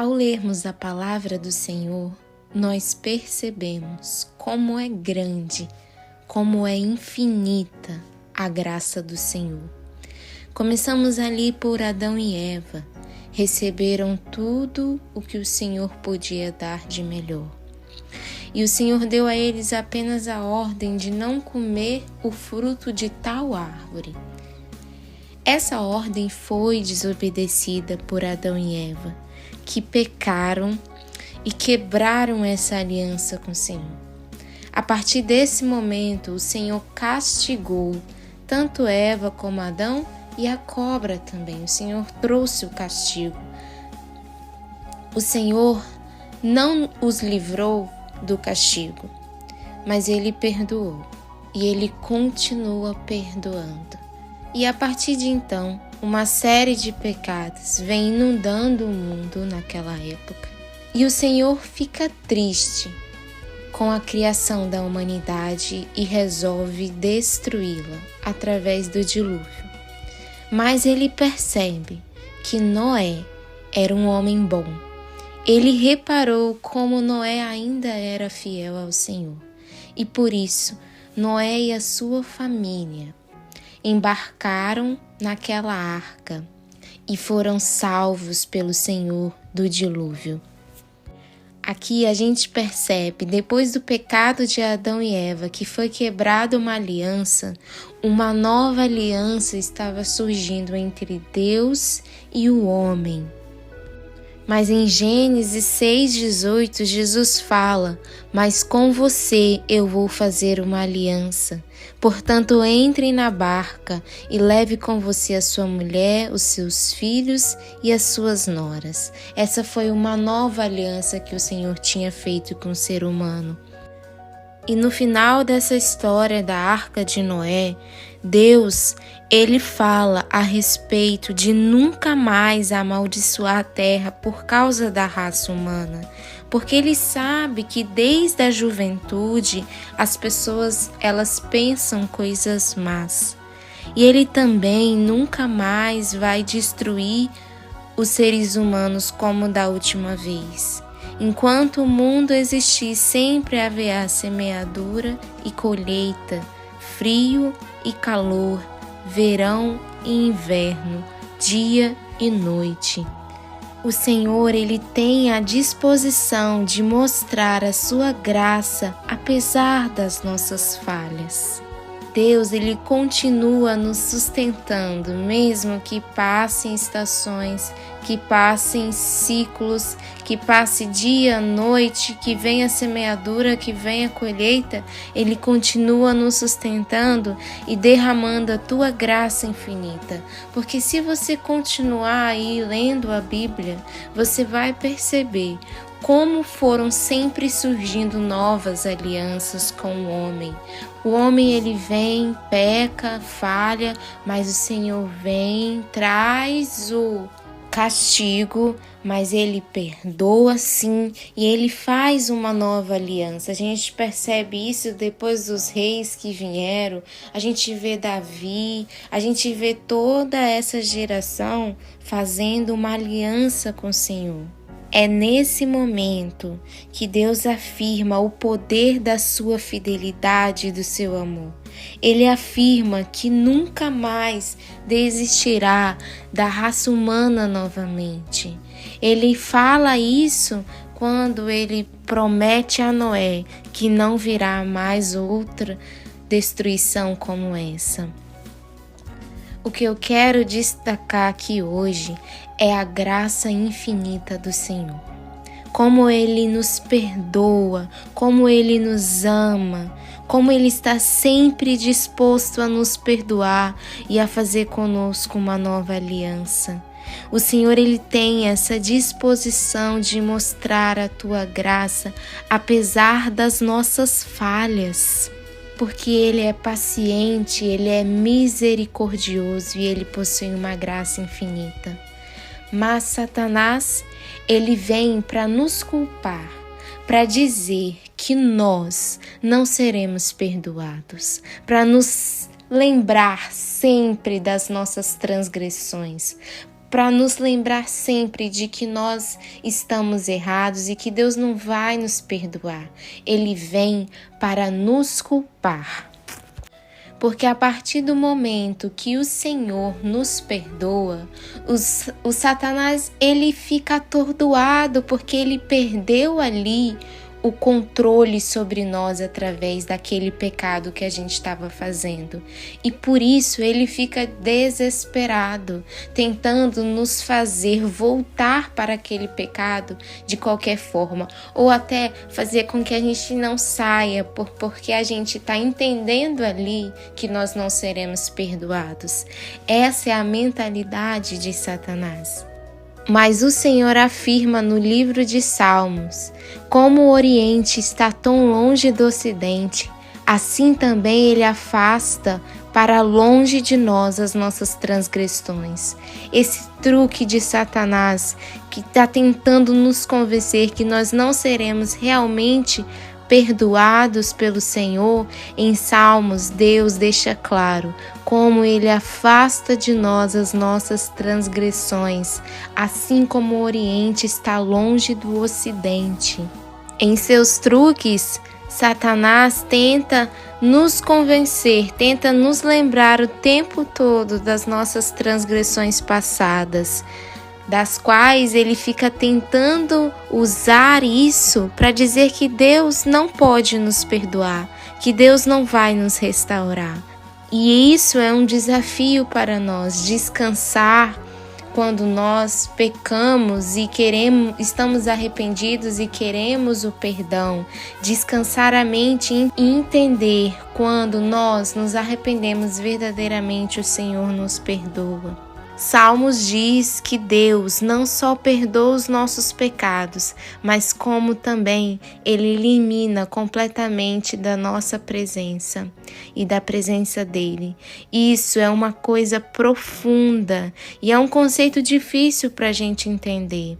Ao lermos a palavra do Senhor, nós percebemos como é grande, como é infinita a graça do Senhor. Começamos ali por Adão e Eva, receberam tudo o que o Senhor podia dar de melhor. E o Senhor deu a eles apenas a ordem de não comer o fruto de tal árvore. Essa ordem foi desobedecida por Adão e Eva, que pecaram e quebraram essa aliança com o Senhor. A partir desse momento, o Senhor castigou tanto Eva como Adão e a cobra também. O Senhor trouxe o castigo. O Senhor não os livrou do castigo, mas Ele perdoou e Ele continua perdoando. E a partir de então, uma série de pecados vem inundando o mundo naquela época. E o Senhor fica triste com a criação da humanidade e resolve destruí-la através do dilúvio. Mas Ele percebe que Noé era um homem bom. Ele reparou como Noé ainda era fiel ao Senhor. E por isso, Noé e a sua família embarcaram naquela arca e foram salvos pelo Senhor do dilúvio. Aqui a gente percebe, depois do pecado de Adão e Eva, que foi quebrada uma aliança, uma nova aliança estava surgindo entre Deus e o homem. Mas em Gênesis 6,18, Jesus fala: "Mas com você eu vou fazer uma aliança. Portanto, entre na barca e leve com você a sua mulher, os seus filhos e as suas noras." Essa foi uma nova aliança que o Senhor tinha feito com o ser humano. E no final dessa história da Arca de Noé, Deus, Ele fala a respeito de nunca mais amaldiçoar a terra por causa da raça humana, porque Ele sabe que desde a juventude as pessoas elas pensam coisas más. E Ele também nunca mais vai destruir os seres humanos como da última vez. Enquanto o mundo existir, sempre haverá semeadura e colheita, frio e calor, verão e inverno, dia e noite. O Senhor, Ele tem a disposição de mostrar a sua graça apesar das nossas falhas. Deus, Ele continua nos sustentando, mesmo que passem estações, que passem ciclos, que passe dia, noite, que venha a semeadura, que venha a colheita, Ele continua nos sustentando e derramando a tua graça infinita. Porque se você continuar aí lendo a Bíblia, você vai perceber como foram sempre surgindo novas alianças com o homem. O homem, ele vem, peca, falha, mas o Senhor vem, traz o castigo, mas Ele perdoa sim e Ele faz uma nova aliança. A gente percebe isso depois dos reis que vieram, a gente vê Davi, a gente vê toda essa geração fazendo uma aliança com o Senhor. É nesse momento que Deus afirma o poder da sua fidelidade e do seu amor. Ele afirma que nunca mais desistirá da raça humana novamente. Ele fala isso quando ele promete a Noé que não virá mais outra destruição como essa. O que eu quero destacar aqui hoje é a graça infinita do Senhor. Como Ele nos perdoa, como Ele nos ama, como Ele está sempre disposto a nos perdoar e a fazer conosco uma nova aliança. O Senhor, Ele tem essa disposição de mostrar a tua graça, apesar das nossas falhas. Porque Ele é paciente, Ele é misericordioso e Ele possui uma graça infinita. Mas Satanás, ele vem para nos culpar, para dizer que nós não seremos perdoados, para nos lembrar sempre das nossas transgressões, para nos lembrar sempre de que nós estamos errados e que Deus não vai nos perdoar. Ele vem para nos culpar. Porque a partir do momento que o Senhor nos perdoa, o Satanás ele fica atordoado porque ele perdeu ali o controle sobre nós através daquele pecado que a gente estava fazendo. E por isso ele fica desesperado, tentando nos fazer voltar para aquele pecado de qualquer forma, ou até fazer com que a gente não saia, porque a gente está entendendo ali que nós não seremos perdoados. Essa é a mentalidade de Satanás. Mas o Senhor afirma no livro de Salmos: como o Oriente está tão longe do Ocidente, assim também Ele afasta para longe de nós as nossas transgressões. Esse truque de Satanás que está tentando nos convencer que nós não seremos realmente perdoados pelo Senhor, em Salmos, Deus deixa claro como Ele afasta de nós as nossas transgressões, assim como o Oriente está longe do Ocidente. Em seus truques, Satanás tenta nos convencer, tenta nos lembrar o tempo todo das nossas transgressões passadas, das quais ele fica tentando usar isso para dizer que Deus não pode nos perdoar, que Deus não vai nos restaurar. E isso é um desafio para nós, descansar quando nós pecamos e estamos arrependidos e queremos o perdão, descansar a mente e entender quando nós nos arrependemos verdadeiramente, o Senhor nos perdoa. Salmos diz que Deus não só perdoa os nossos pecados, mas como também Ele elimina completamente da nossa presença e da presença dEle. Isso é uma coisa profunda e é um conceito difícil para a gente entender.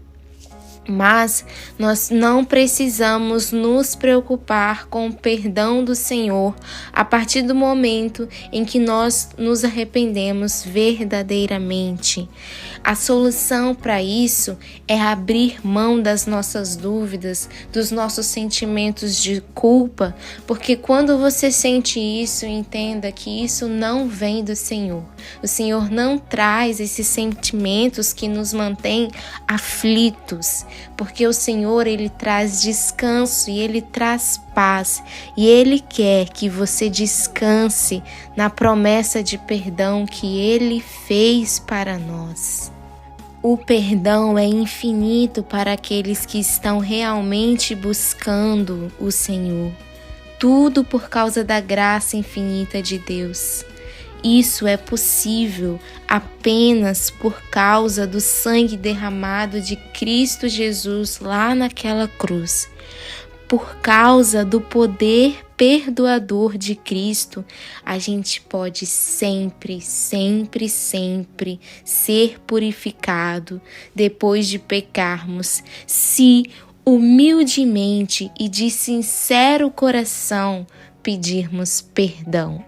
Mas nós não precisamos nos preocupar com o perdão do Senhor a partir do momento em que nós nos arrependemos verdadeiramente. A solução para isso é abrir mão das nossas dúvidas, dos nossos sentimentos de culpa, porque quando você sente isso, entenda que isso não vem do Senhor. O Senhor não traz esses sentimentos que nos mantêm aflitos, porque o Senhor, Ele traz descanso e Ele traz paz, e Ele quer que você descanse na promessa de perdão que Ele fez para nós. O perdão é infinito para aqueles que estão realmente buscando o Senhor. Tudo por causa da graça infinita de Deus. Isso é possível apenas por causa do sangue derramado de Cristo Jesus lá naquela cruz. Por causa do poder perdoador de Cristo, a gente pode sempre, sempre, sempre ser purificado depois de pecarmos, se humildemente e de sincero coração pedirmos perdão.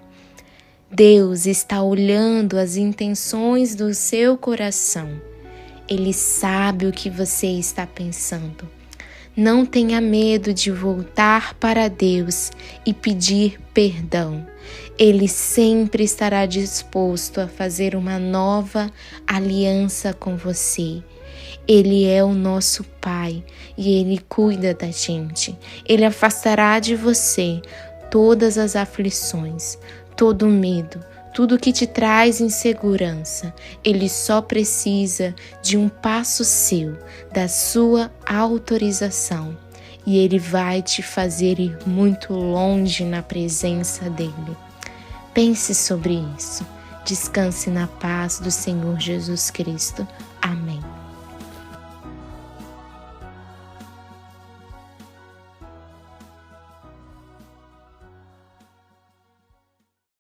Deus está olhando as intenções do seu coração. Ele sabe o que você está pensando. Não tenha medo de voltar para Deus e pedir perdão. Ele sempre estará disposto a fazer uma nova aliança com você. Ele é o nosso Pai e Ele cuida da gente. Ele afastará de você todas as aflições, todo o medo, tudo que te traz insegurança. Ele só precisa de um passo seu, da sua autorização. E Ele vai te fazer ir muito longe na presença dEle. Pense sobre isso. Descanse na paz do Senhor Jesus Cristo. Amém.